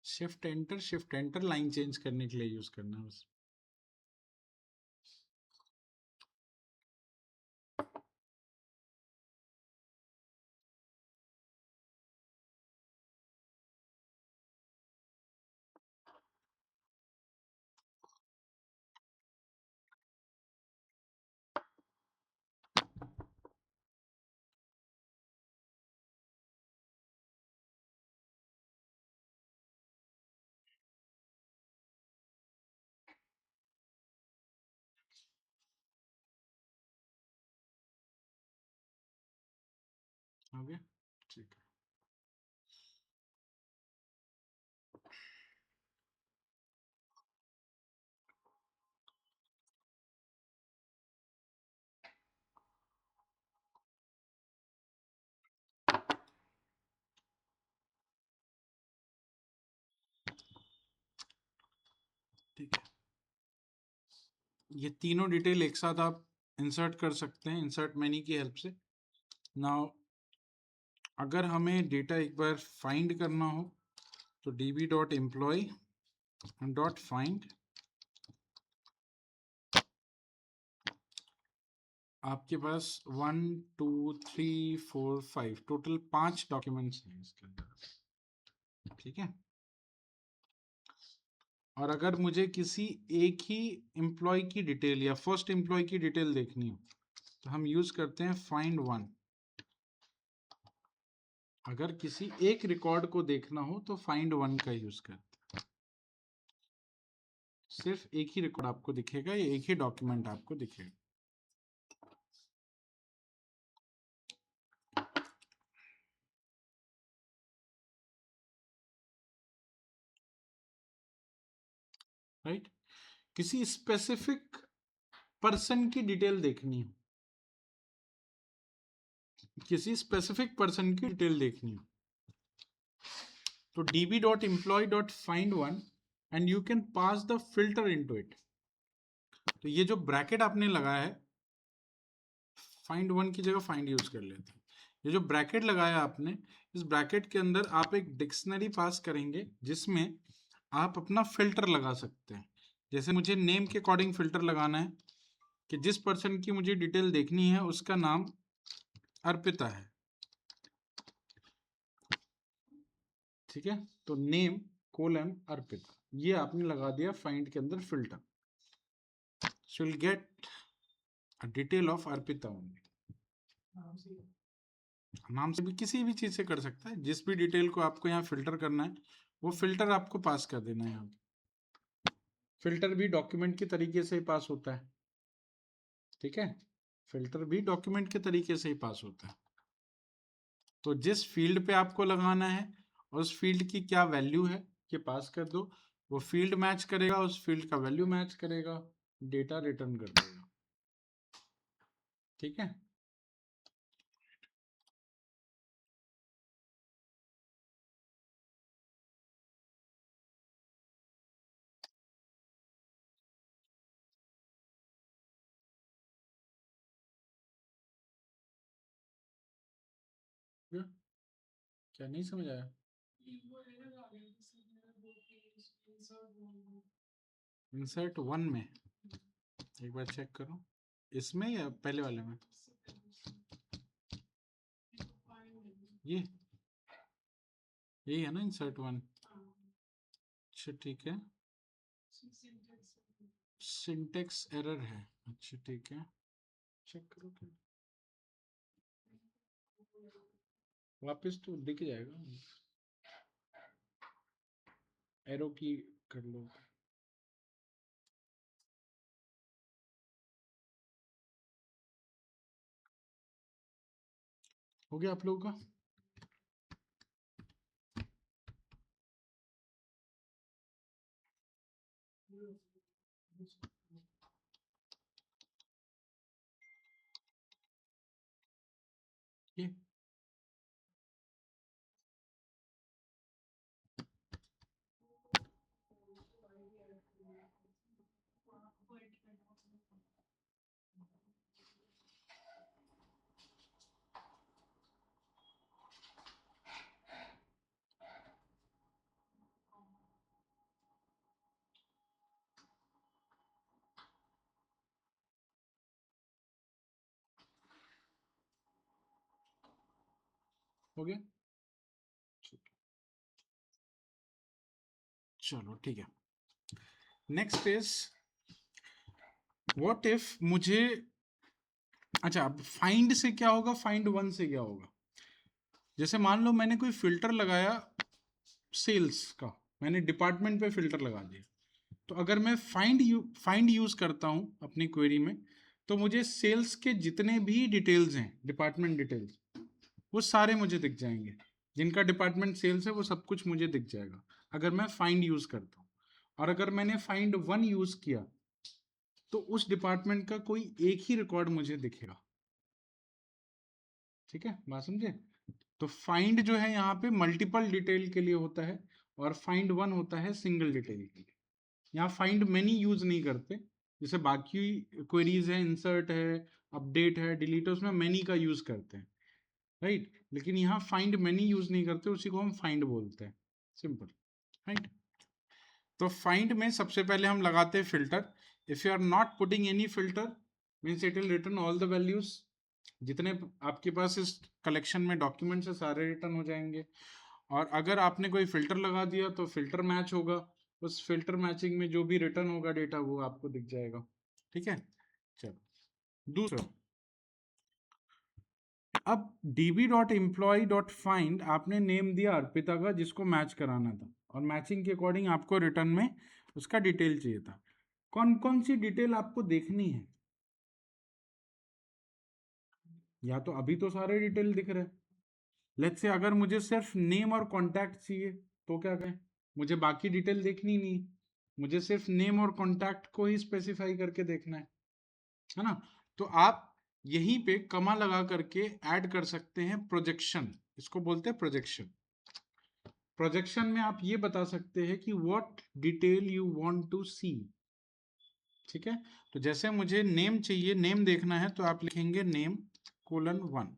शिफ्ट एंटर लाइन चेंज करने के लिए यूज करना है बस। हो गया, ठीक है। ठीक है, ये तीनों डिटेल एक साथ आप इंसर्ट कर सकते हैं इंसर्ट मैनी की हेल्प से। नाउ अगर हमें डेटा एक बार फाइंड करना हो तो db.employee.find, आपके पास 1 2 3 4 5 टोटल 5 डॉक्यूमेंट्स हैं इसके अंदर। ठीक है, और अगर मुझे किसी एक ही एम्प्लॉय की डिटेल या फर्स्ट एम्प्लॉय की डिटेल देखनी हो तो हम यूज करते हैं फाइंड वन। अगर किसी एक रिकॉर्ड को देखना हो तो फाइंड वन का यूज करते हैं। सिर्फ एक ही रिकॉर्ड आपको दिखेगा या एक ही डॉक्यूमेंट आपको दिखेगा। राइट, किसी स्पेसिफिक पर्सन की डिटेल देखनी हो, किसी स्पेसिफिक पर्सन की डिटेल देखनी हो तो db.employee.find1 and you can pass the filter into it. तो ये जो ब्रैकेट आपने लगाया है, फाइंड वन की जगह फाइंड यूज कर लेते हैं। ये जो ब्रैकेट लगाया आपने, इस ब्रैकेट के अंदर आप एक डिक्शनरी पास करेंगे जिसमें आप अपना फिल्टर लगा सकते हैं। जैसे मुझे नेम के अकॉर्डिंग फिल्टर लगाना है कि जिस पर्सन की मुझे डिटेल देखनी है उसका नाम अर्पिता है। ठीक है, तो नेम कोलन अर्पिता, ये आपने लगा दिया फाइंड के अंदर filter. So will get a detail of Arpita only. नाम से भी किसी भी चीज से कर सकता है, जिस भी डिटेल को आपको यहाँ फिल्टर करना है वो फिल्टर आपको पास कर देना है यहाँ। फिल्टर भी डॉक्यूमेंट के तरीके से ही पास होता है, ठीक है, फिल्टर भी डॉक्यूमेंट के तरीके से ही पास होता है। तो जिस फील्ड पे आपको लगाना है उस फील्ड की क्या वैल्यू है ये पास कर दो, वो फील्ड मैच करेगा, उस फील्ड का वैल्यू मैच करेगा, डेटा रिटर्न कर देगा, ठीक है। क्या नहीं समझ आया? इंसर्ट 1 में एक बार चेक करो, इसमें या पहले वाले में? ये यही है ना इंसर्ट 1? अच्छा ठीक है, सिंटेक्स एरर है, अच्छा ठीक है, चेक करो क्या, वापस तो दिख जाएगा, एरो की कर लो। हो गया आप लोगों का? ये हो गया, चलो ठीक है। नेक्स्ट इज व्हाट इफ मुझे, अच्छा अब फाइंड से क्या होगा, फाइंड 1 से क्या होगा? जैसे मान लो मैंने कोई फिल्टर लगाया सेल्स का, मैंने डिपार्टमेंट पे फिल्टर लगा दिया, तो अगर मैं फाइंड यूज करता हूं अपनी क्वेरी में, तो मुझे सेल्स के जितने भी डिटेल्स हैं, डिपार्टमेंट डिटेल्स, वो सारे मुझे दिख जाएंगे, जिनका डिपार्टमेंट सेल्स है वो सब कुछ मुझे दिख जाएगा अगर मैं फाइंड यूज करता हूँ। और अगर मैंने फाइंड 1 यूज किया तो उस डिपार्टमेंट का कोई एक ही रिकॉर्ड मुझे दिखेगा, ठीक है, बात समझे? तो फाइंड जो है यहाँ पे मल्टीपल डिटेल के लिए होता है और फाइंड 1 होता है सिंगल डिटेल के लिए। यहाँ फाइंड मेनी यूज नहीं करते, जैसे बाकी क्वेरीज है, इंसर्ट है, अपडेट है, डिलीट है, उसमें मेनी का यूज करते हैं, राइट, लेकिन यहाँ फाइंड मेनी यूज नहीं करते, उसी को हम फाइंड बोलते हैं, सिंपल, राइट। तो फाइंड में सबसे पहले हम लगाते हैं filter. If you are not putting any filter means it will return all the values, जितने आपके पास इस कलेक्शन में डॉक्यूमेंट्स है सारे रिटर्न हो जाएंगे। और अगर आपने कोई फिल्टर लगा दिया तो फिल्टर मैच होगा, उस फिल्टर मैचिंग में जो भी रिटर्न होगा डेटा वो आपको दिख जाएगा, ठीक है। चलो दूसरा, अब db.employee.find आपने नेम दिया अर्पिता का जिसको मैच कराना था, और मैचिंग के अकॉर्डिंग आपको रिटर्न में उसका डिटेल चाहिए था। कौन कौन सी डिटेल आपको देखनी है? या तो अभी तो सारे डिटेल दिख रहे हैं, लेट्स से अगर मुझे सिर्फ नेम और कॉन्टैक्ट चाहिए तो क्या करें? मुझे बाकी डिटेल देखनी नहीं, मुझे सिर्फ नेम और कॉन्टैक्ट को ही स्पेसिफाई करके देखना है ना? तो आप यहीं पे कमा लगा करके ऐड कर सकते हैं प्रोजेक्शन, इसको बोलते हैं प्रोजेक्शन। प्रोजेक्शन में आप ये बता सकते हैं कि what detail you want to see, ठीक है। तो जैसे मुझे नेम चाहिए, नेम देखना है, तो आप लिखेंगे name colon 1,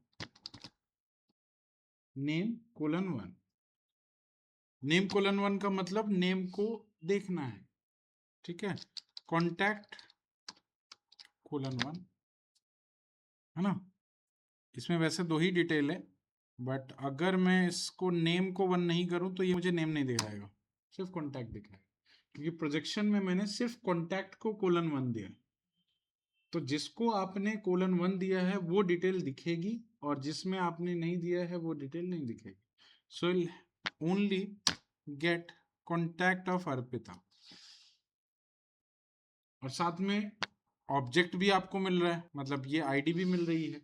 name colon 1। Name colon 1 का मतलब नेम को देखना है, ठीक है। कॉन्टैक्ट कोलन 1, है ना, इसमें वैसे दो ही डिटेल है, बट अगर मैं इसको नेम को 1 नहीं करूं तो ये मुझे नेम नहीं दिखाएगा, सिर्फ कॉन्टैक्ट दिखाएगा, क्योंकि प्रोजेक्शन में मैंने सिर्फ कॉन्टैक्ट को कोलन 1 दिया। तो जिसको आपने कोलन 1 दिया है वो डिटेल दिखेगी, और जिसमें आपने नहीं दिया है वो डिटेल नहीं दिखेगी। So only get contact of Arpita, और साथ में ऑब्जेक्ट भी आपको मिल रहा है, मतलब ये आईडी भी मिल रही है।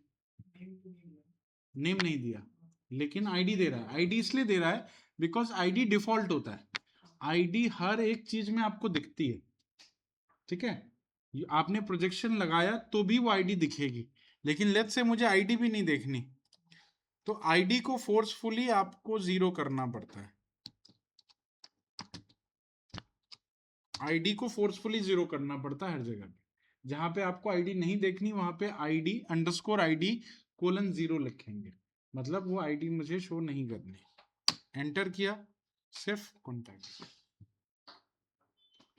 नेम नहीं दिया लेकिन आईडी दे रहा है। आईडी इसलिए दे रहा है बिकॉज आईडी डिफॉल्ट होता है, आईडी हर एक चीज में आपको दिखती है। ठीक है, आपने प्रोजेक्शन लगाया तो भी वो आईडी दिखेगी, लेकिन लेट्स से मुझे आईडी भी नहीं देखनी, तो आईडी को फोर्सफुली आपको 0 करना पड़ता है। आईडी को फोर्सफुली 0 करना पड़ता है हर जगह पे। जहां पे आपको आईडी नहीं देखनी वहां पे आईडी अंडरस्कोर आईडी कोलन 0 लिखेंगे, मतलब वो आईडी मुझे शो नहीं करनी। एंटर किया, सिर्फ कॉन्टैक्ट।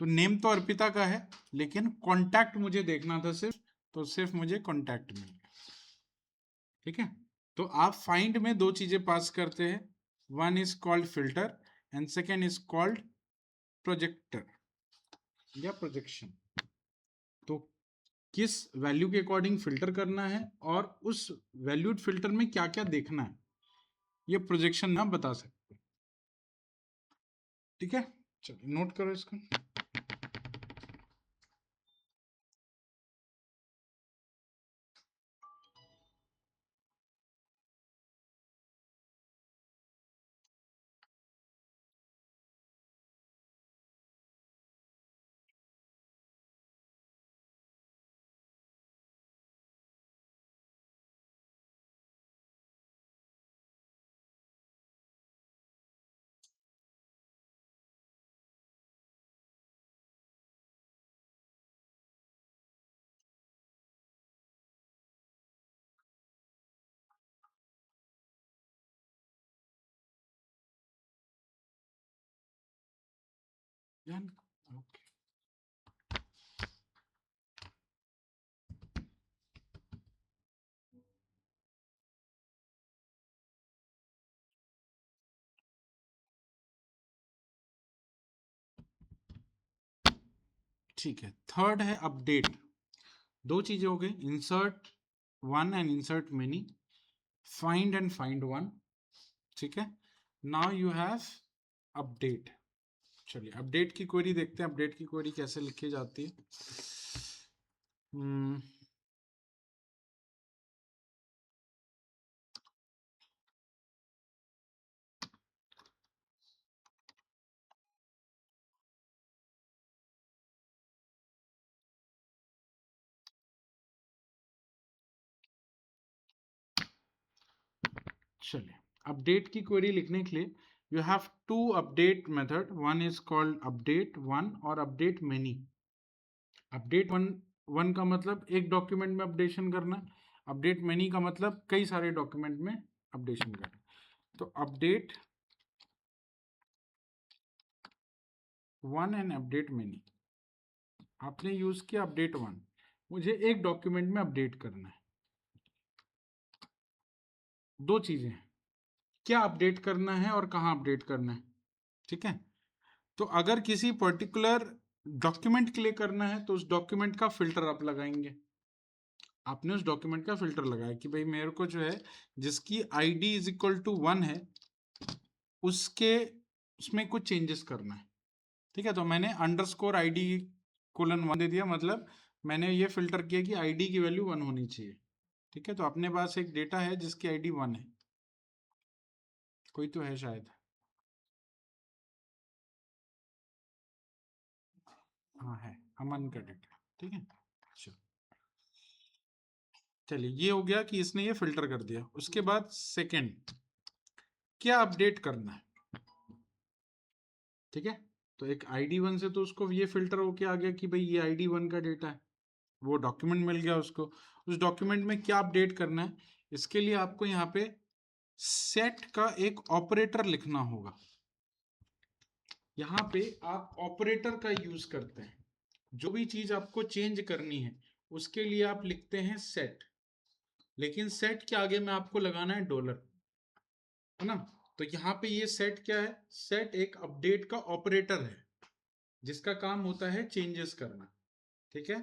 तो नेम तो अर्पिता का है लेकिन कॉन्टैक्ट मुझे देखना था सिर्फ, तो सिर्फ मुझे कॉन्टैक्ट मिल गया। ठीक है, तो आप फाइंड में दो चीजें पास करते हैं, one is called filter and second is called projector या प्रोजेक्शन। तो किस वैल्यू के अकॉर्डिंग फिल्टर करना है और उस वैल्यूड फिल्टर में क्या क्या देखना है, ये प्रोजेक्शन ना बता सकते। ठीक है, चलिए नोट करो इसको। ओके, ठीक है। थर्ड है अपडेट। दो चीजें हो गई, insert one and insert many, find and find one. ठीक है, नाउ यू हैव अपडेट। चलिए अपडेट की क्वेरी देखते हैं, अपडेट की क्वेरी कैसे लिखी जाती है। चलिए अपडेट की क्वेरी लिखने के लिए you have to update method, one is called update one और अपडेट मेनी। अपडेट वन का मतलब एक डॉक्यूमेंट में अपडेशन करना, अपडेट मेनी का मतलब कई सारे डॉक्यूमेंट में अपडेशन करना। तो update one and update many, आपने यूज किया अपडेट वन, मुझे एक डॉक्यूमेंट में अपडेट करना है। दो चीजें हैं, क्या अपडेट करना है और कहाँ अपडेट करना है। ठीक है, तो अगर किसी पर्टिकुलर डॉक्यूमेंट के लिए करना है तो उस डॉक्यूमेंट का फिल्टर आप लगाएंगे। आपने उस डॉक्यूमेंट का फिल्टर लगाया कि भाई मेरे को जो है जिसकी आईडी इज इक्वल टू 1 है उसके उसमें कुछ चेंजेस करना है। ठीक है, तो मैंने अंडरस्कोर आईडी कोलन 1 दे दिया, मतलब मैंने ये फिल्टर किया कि आईडी की वैल्यू 1 होनी चाहिए। ठीक है, तो अपने पास एक डेटा है जिसकी आईडी 1 है, कोई तो है शायद, हाँ है, अमन का डेटा। ठीक है, चलिए ये हो गया कि इसने ये फिल्टर कर दिया। उसके बाद सेकंड, क्या अपडेट करना है। ठीक है, तो एक आईडी 1 से तो उसको ये फिल्टर होके आ गया कि भाई ये आईडी 1 का डेटा है, वो डॉक्यूमेंट मिल गया उसको। उस डॉक्यूमेंट में क्या अपडेट करना है, इसके लिए आपको यहाँ पे सेट का एक ऑपरेटर लिखना होगा। यहाँ पे आप ऑपरेटर का यूज करते हैं, जो भी चीज आपको चेंज करनी है उसके लिए आप लिखते हैं सेट, लेकिन सेट के आगे में आपको लगाना है डॉलर, है ना। तो यहाँ पे ये सेट क्या है, सेट एक अपडेट का ऑपरेटर है जिसका काम होता है चेंजेस करना। ठीक है,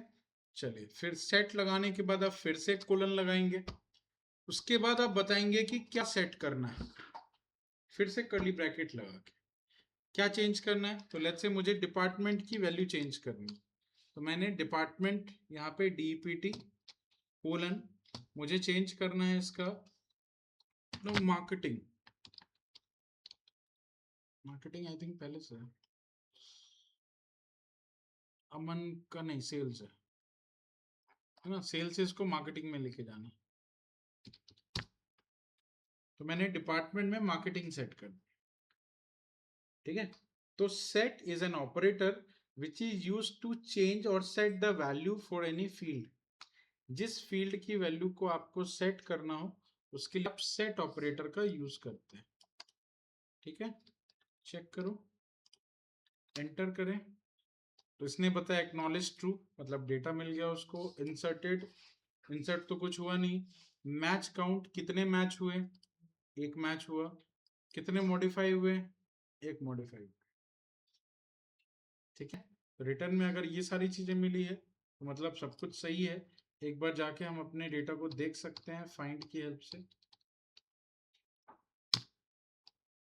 चलिए फिर सेट लगाने के बाद आप फिर से कोलन लगाएंगे, उसके बाद आप बताएंगे कि क्या सेट करना है, फिर से कर्ली ब्रैकेट लगा के क्या चेंज करना है। तो लेट्स से मुझे डिपार्टमेंट की वैल्यू चेंज करनी है, तो मैंने डिपार्टमेंट यहाँ पे DPT कोलन, मुझे चेंज करना है इसका मार्केटिंग। मार्केटिंग आई थिंक पहले से है, अमन का नहीं, सेल्स है ना, सेल्स से इसको मार्केटिंग में लेके जाना। तो मैंने डिपार्टमेंट में मार्केटिंग सेट कर दी, ठीक है। तो set is an operator which is use to change और set the value for any field. जिस फील्ड की वैल्यू को आपको सेट करना हो उसके लिए आप सेट ऑपरेटर का यूज करते हैं, ठीक है। चेक करो, एंटर करें, तो इसने बताया एक्नॉलेज ट्रू, मतलब डेटा मिल गया उसको। इंसर्टेड, इंसर्ट तो कुछ हुआ नहीं। मैच काउंट, कितने मैच हुए, एक मैच हुआ। कितने मॉडिफाई हुए, एक मॉडिफाई, ठीक है। रिटर्न में अगर ये सारी चीजें मिली है तो मतलब सब कुछ सही है। एक बार जाके हम अपने डेटा को देख सकते हैं फाइंड की हेल्प से।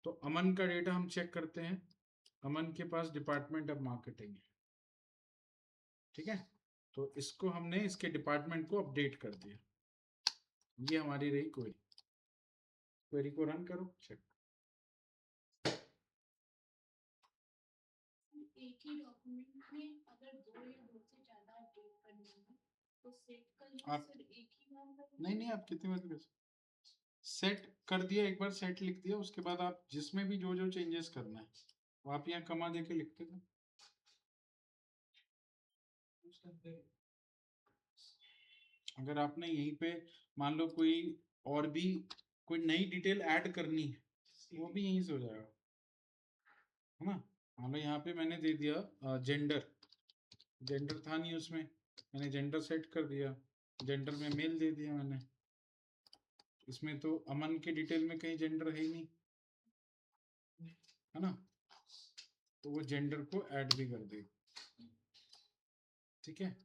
तो अमन का डेटा हम चेक करते हैं। अमन के पास डिपार्टमेंट ऑफ मार्केटिंग है, ठीक है। तो इसको हमने इसके डिपार्टमेंट को अपडेट कर दिया। ये हमारी रही क्वेरी। क्वेरी को रन करो, चेक। एक ही डॉक्यूमेंट में अगर दो या दो से ज्यादा अपडेट करनी है तो सेट का यूज आप सिर्फ एक ही बार करें? नहीं, आप कितनी बार कर सेट कर दिया, एक बार सेट लिख दिया, उसके बाद आप जिसमें भी जो जो चेंजेस करना है वो आप यहाँ कमा देके लिखते थे। अगर आपने यहीं पे मान लो कोई और भी कोई नई डिटेल ऐड करनी है वो भी यहीं से हो जाएगा, है ना। मान लो यहाँ पे मैंने दे दिया जेंडर, जेंडर था नहीं उसमें, मैंने जेंडर सेट कर दिया, जेंडर में मेल दे दिया मैंने। इसमें तो अमन के डिटेल में कहीं जेंडर है ही नहीं, है ना, तो वो जेंडर को ऐड भी कर देगा, ठीक है।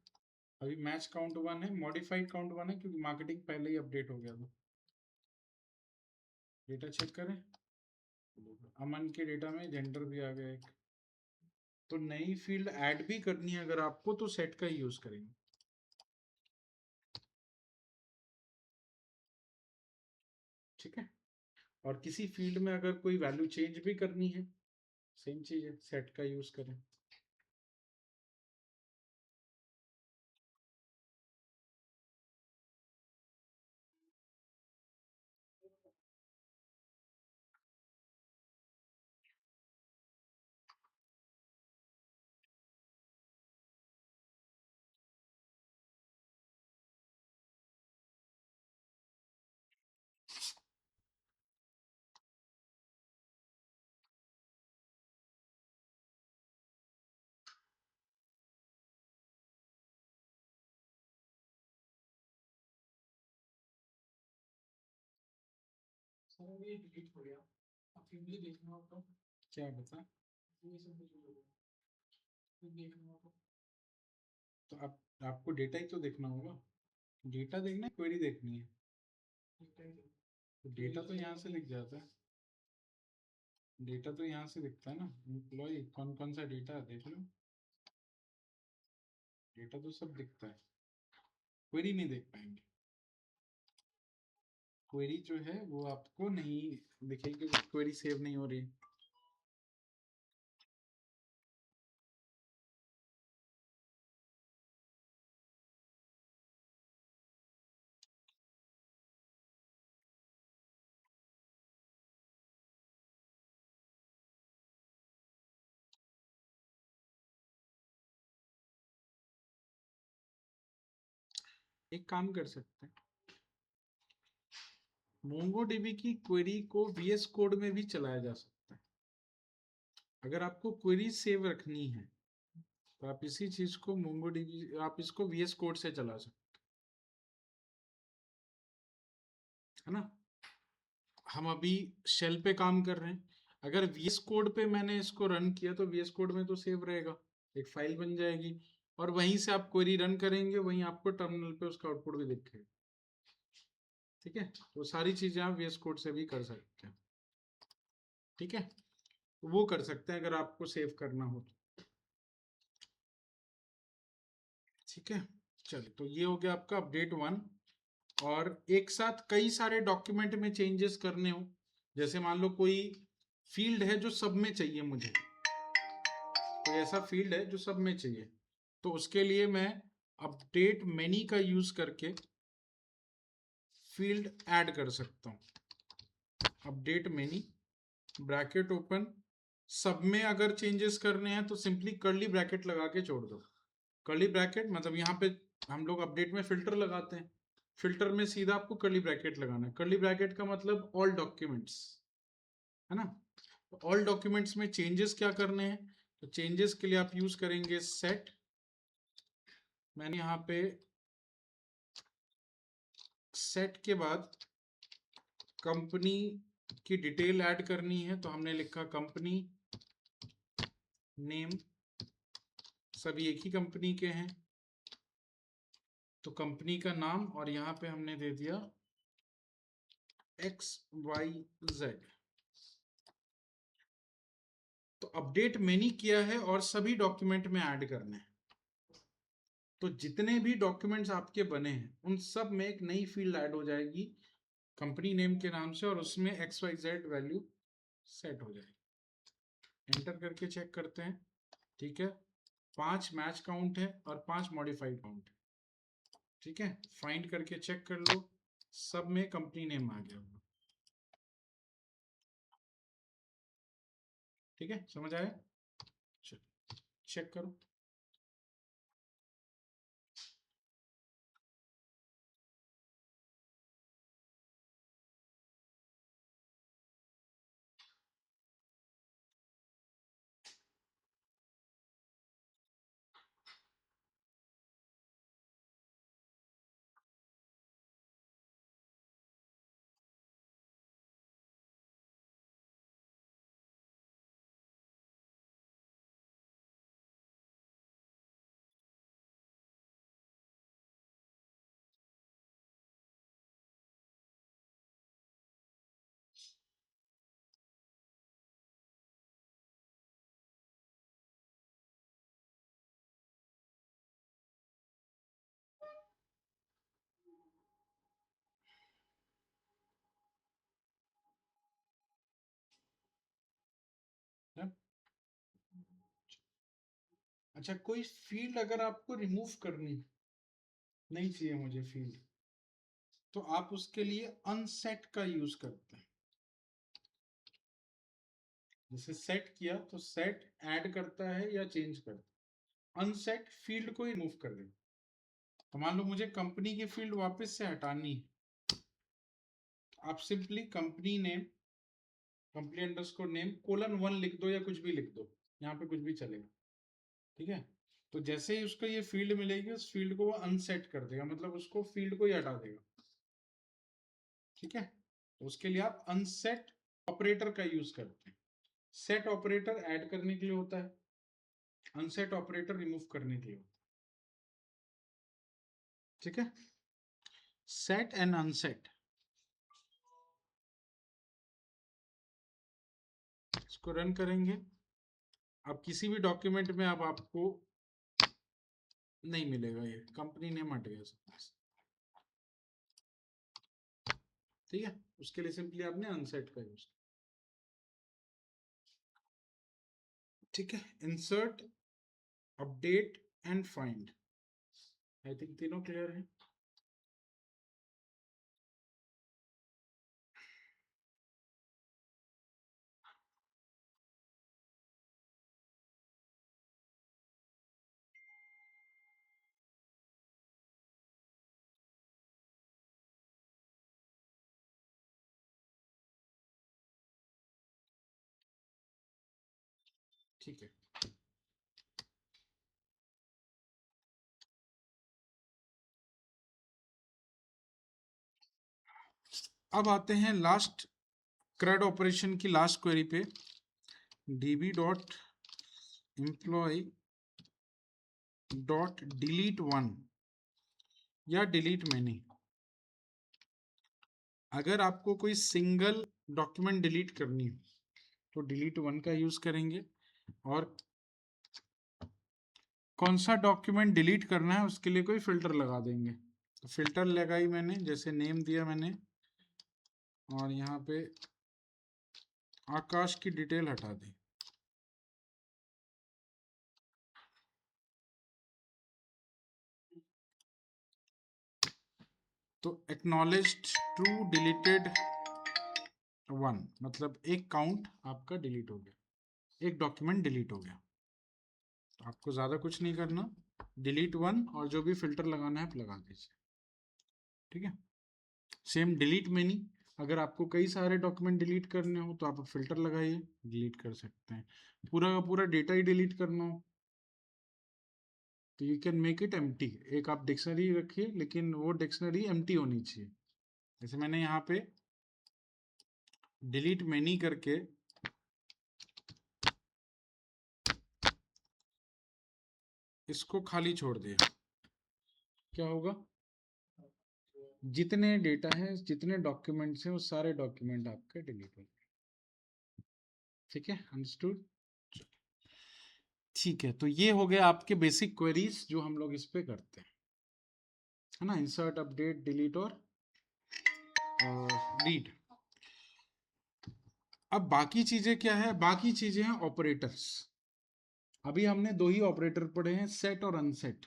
अभी मैच काउंट 1 है, मॉडिफाइड काउंट 1 है क्योंकि मार्केटिंग पहले ही अपडेट हो गया था। डेटा चेक करें, अमन के डेटा में जेंडर भी आ गया एक। तो नई फील्ड ऐड भी करनी है अगर आपको तो सेट का ही यूज करेंगे, ठीक है। और किसी फील्ड में अगर कोई वैल्यू चेंज भी करनी है सेम चीज है, सेट का यूज करें। सर ये डिलीट हो गया, अब फिर भी देखना होगा क्या बता, ये सब कुछ हो गया, फिर देखना होगा। तो आप आपको डेटा ही तो देखना होगा, डेटा देखना है, क्वेरी देखनी है। तो डेटा तो यहाँ से दिख जाता है, डेटा तो यहाँ से दिखता है ना, एम्प्लॉय कौन कौन सा डेटा देख लो, डेटा तो सब दिखता है, क्वेरी नहीं देख पाएंगे। क्वेरी जो है वो आपको नहीं दिखेगी, क्वेरी सेव नहीं हो रही। एक काम कर सकते हैं, मोंगोडीबी की क्वेरी को VS कोड में भी चलाया जा सकता है। अगर आपको क्वेरी सेव रखनी है तो आप इसी चीज को मोंगोडीबी, आप इसको VS कोड से चला सकते है ना। हम अभी शेल पे काम कर रहे हैं, अगर VS कोड पे मैंने इसको रन किया तो VS कोड में तो सेव रहेगा, एक फाइल बन जाएगी, और वहीं से आप क्वेरी रन करेंगे, वहीं आपको टर्मिनल पे उसका आउटपुट भी दिखेगा, ठीक है। तो सारी चीजें आप VS कोड से भी कर सकते हैं, ठीक है। वो कर सकते हैं अगर आपको सेव करना हो तो। ठीक है, चलिए तो ये हो गया आपका अपडेट 1। और एक साथ कई सारे डॉक्यूमेंट में चेंजेस करने हो, जैसे मान लो कोई फील्ड है जो सब में चाहिए मुझे, कोई ऐसा फील्ड है जो सब में चाहिए, तो उसके लिए मैं अपडेट मेनी का यूज करके फील्ड ऐड कर सकता हूं। अपडेट मेनी ब्रैकेट ओपन, सब में अगर चेंजेस करने हैं तो सिंपली कर्ली ब्रैकेट लगा के छोड़ दो। कर्ली ब्रैकेट मतलब यहाँ पे हम लोग अपडेट में फिल्टर लगाते हैं, फिल्टर में सीधा आपको कर्ली ब्रैकेट लगाना है। कर्ली ब्रैकेट का मतलब ऑल डॉक्यूमेंट्स, है ना। तो ऑल डॉक्यूमेंट्स में चेंजेस क्या करने हैं, तो चेंजेस के लिए आप यूज करेंगे सेट। मैंने यहाँ पे सेट के बाद कंपनी की डिटेल ऐड करनी है, तो हमने लिखा कंपनी नेम, सभी एक ही कंपनी के हैं तो कंपनी का नाम, और यहां पे हमने दे दिया XYZ। तो अपडेट मैंने किया है और सभी डॉक्यूमेंट में ऐड करने हैं, तो जितने भी डॉक्यूमेंट्स आपके बने हैं उन सब में एक नई फील्ड ऐड हो जाएगी कंपनी नेम के नाम से, और उसमें XYZ वैल्यू सेट हो जाएगी। एंटर करके चेक करते हैं, ठीक है, 5 मैच काउंट है और 5 मॉडिफाइड काउंट है। ठीक है, फाइंड करके चेक कर लो, सब में कंपनी नेम आ गया होगा। ठीक है, समझ आया, चलो चेक करो। अच्छा, कोई फील्ड अगर आपको रिमूव करनी नहीं चाहिए मुझे फील्ड, तो आप उसके लिए अनसेट का यूज करते हैं। जैसे सेट किया तो सेट ऐड करता है या चेंज करता है, अनसेट फील्ड को ही रिमूव कर देता। तो मान लो मुझे कंपनी की फील्ड वापस से हटानी है, आप simply company name, company underscore name :1 लिख दो या कुछ भी लिख दो, यहाँ पे कुछ भी चलेगा। ठीक है, तो जैसे ही उसको ये फील्ड मिलेगी उस फील्ड को वो अनसेट कर देगा, मतलब उसको फील्ड को ही हटा देगा। ठीक है, तो उसके लिए आप अनसेट ऑपरेटर का यूज करते हैं। सेट ऑपरेटर ऐड करने के लिए होता है, अनसेट ऑपरेटर रिमूव करने के लिए होता है। ठीक है, सेट एंड अनसेट, इसको रन करेंगे। अब किसी भी डॉक्यूमेंट में अब आपको नहीं मिलेगा, ये कंपनी नेम हट गया सब। ठीक है, उसके लिए सिंपली आपने अनसेट का यूज। ठीक है, insert, update and find, I think तीनों क्लियर है। ठीक है, अब आते हैं लास्ट CRUD ऑपरेशन की लास्ट क्वेरी पे, db.employee.delete1 या डिलीट मैनी। अगर आपको कोई सिंगल डॉक्यूमेंट डिलीट करनी हो तो delete1 का यूज करेंगे, और कौन सा डॉक्यूमेंट डिलीट करना है उसके लिए कोई फिल्टर लगा देंगे। तो फिल्टर लगाई मैंने, जैसे नेम दिया मैंने, और यहाँ पे आकाश की डिटेल हटा दी। तो एक्नॉलेज्ड ट्रू डिलीटेड 1, मतलब एक काउंट आपका डिलीट हो गया, एक डॉक्यूमेंट डिलीट हो गया। तो आपको ज़्यादा कुछ नहीं करना, डिलीट 1 और जो भी फिल्टर लगाना है आप लगा दीजिए। ठीक है, सेम डिलीट में नहीं, अगर आपको कई सारे डॉक्यूमेंट डिलीट करने हो तो आप फिल्टर लगाइए, डिलीट कर सकते हैं। पूरा का पूरा डेटा ही डिलीट करना हो तो you can make it empty. एक आप डिक्शनरी रखिए, लेकिन वो डिक्शनरी एम्प्टी होनी चाहिए। जैसे मैंने यहाँ पे डिलीट मैनी करके इसको खाली छोड़ दिया, क्या होगा? जितने डेटा है, जितने डॉक्यूमेंट्स हैं, वो सारे डॉक्यूमेंट आपके डिलीट हो गए। ठीक है, अंडरस्टूड? ठीक है, तो ये हो गया आपके बेसिक क्वेरीज जो हम लोग इस पे करते हैं, है ना, इंसर्ट, अपडेट, डिलीट और रीड। अब बाकी चीजें क्या है? बाकी चीजें हैं ऑपरेटर्स। अभी हमने दो ही ऑपरेटर पढ़े हैं, सेट और अनसेट।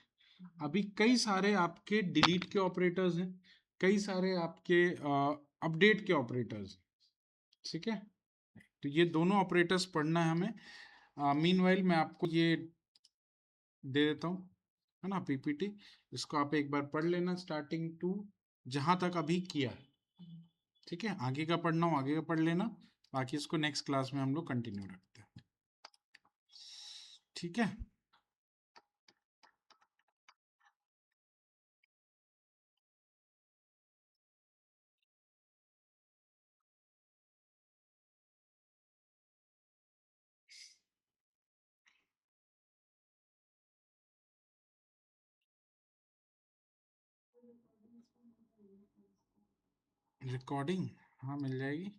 अभी कई सारे आपके डिलीट के ऑपरेटर्स हैं, कई सारे आपके अपडेट के ऑपरेटर्स। ठीक है, तो ये दोनों ऑपरेटर्स पढ़ना है हमें। मीनवाइल मैं आपको ये दे देता हूँ, है ना, पीपीटी। इसको आप एक बार पढ़ लेना, स्टार्टिंग टू जहां तक अभी किया। ठीक है, आगे का पढ़ना हो आगे का पढ़ लेना, बाकी इसको नेक्स्ट क्लास में हम लोग कंटिन्यू रखते हैं। ठीक है, रिकॉर्डिंग हाँ मिल जाएगी।